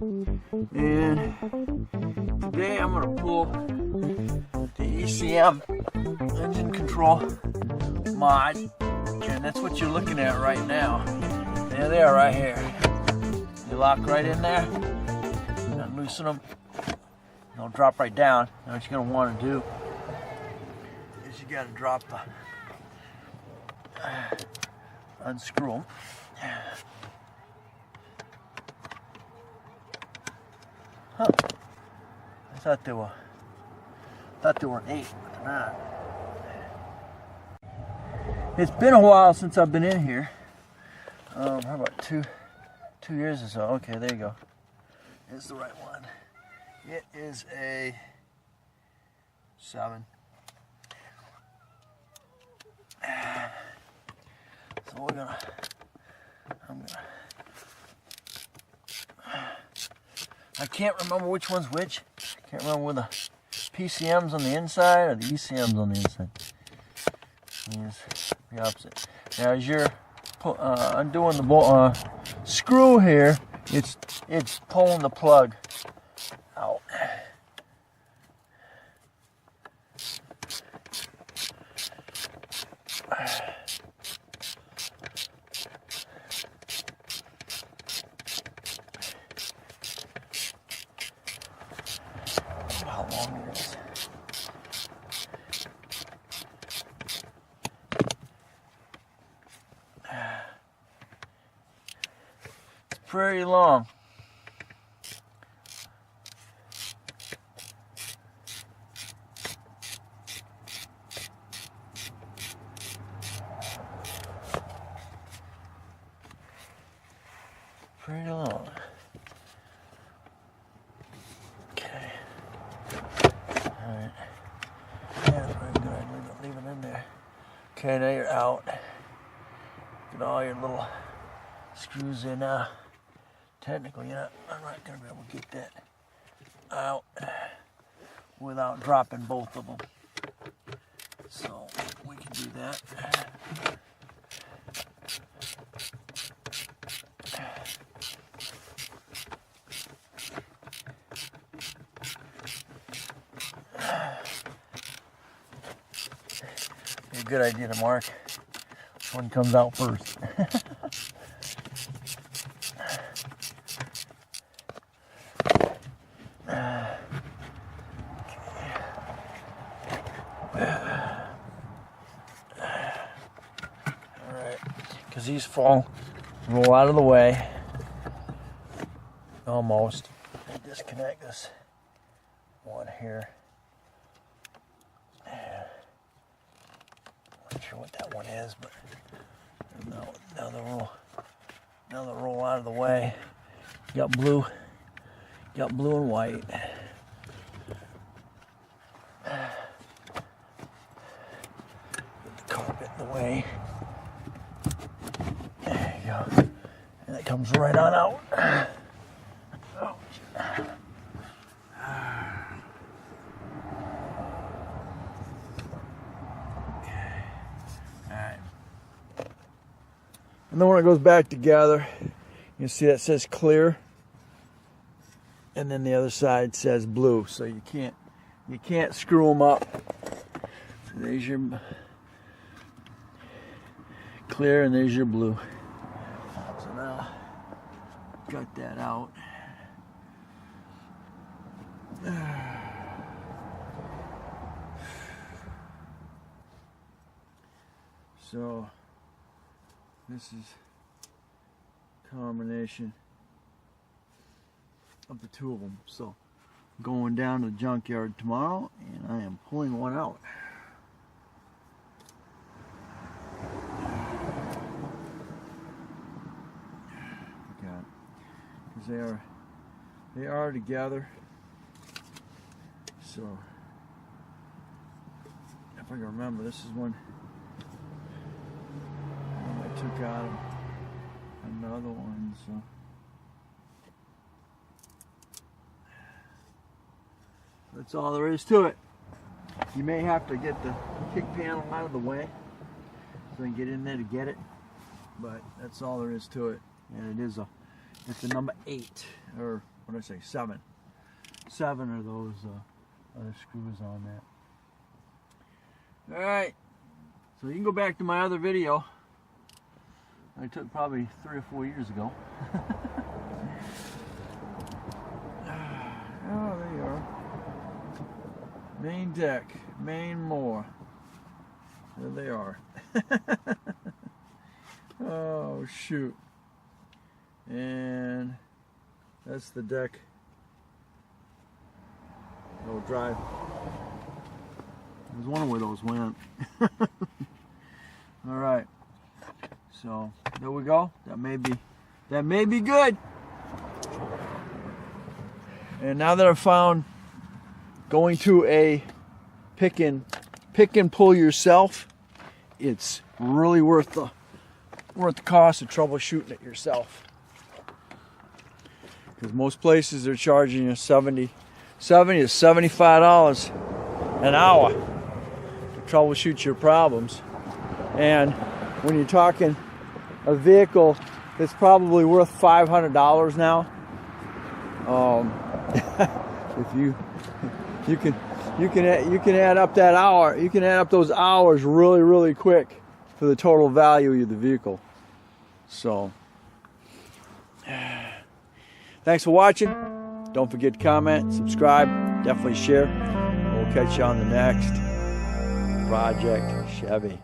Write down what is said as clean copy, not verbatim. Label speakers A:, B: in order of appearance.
A: And today I'm going to pull the ECM engine control mod, and that's what you're looking at right now. There they are right here. You lock right in there and loosen them. They'll drop right down. Now what you're going to want to do is you got to drop the unscrew them. Huh. I thought they were an 8, but they're not. It's been a while since I've been in here. How about two years or so? Okay, there you go. It's the right one. It is a 7. So I can't remember which one's which. I can't remember whether the PCM's on the inside or the ECM's on the inside. It's the opposite. Now, as you're undoing the screw here, it's pulling the plug out. How long it is. It's pretty long. Pretty long. Okay. Alright. Yeah, that's very good. Leave it in there. Okay, now you're out. Get all your little screws in now. Technically, I'm not going to be able to get that out without dropping both of them. So, we can do that. A good idea to mark which one comes out first. Alright, because these roll out of the way almost. I disconnect this one here. Not sure what that one is, but now they'll roll out of the way. You got blue and white. Put the carpet in the way. There you go. And it comes right on out. Oh. And then when it goes back together, you see that says clear, and then the other side says blue. So you can't screw them up. So there's your clear, and there's your blue. So now got that out. So this is a combination of the two of them. So I'm going down to the junkyard tomorrow, and I am pulling one out. Because they are together. So if I can remember, this is one I took out of another one. So that's all there is to it. You may have to get the kick panel out of the way so you can get in there to get it, but that's all there is to it. And it's a number 8. or what did I say, 7. 7 are those other screws on that. Alright, so you can go back to my other video I took probably 3 or 4 years ago. Oh, there you are. Main deck, main moor. There they are. Oh, shoot. And that's the deck. It'll drive. I was wondering where those went. All right. So there we go. That may be good. And now that I've found going to a pick and pull yourself, it's really worth the cost of troubleshooting it yourself. Because most places are charging you $70 to $75 an hour to troubleshoot your problems. And when you're talking a vehicle that's probably worth $500 now, if you can add up that hour, you can add up those hours really quick for the total value of the vehicle. So thanks for watching. Don't forget to comment, subscribe, definitely share. We'll catch you on the next Project Chevy.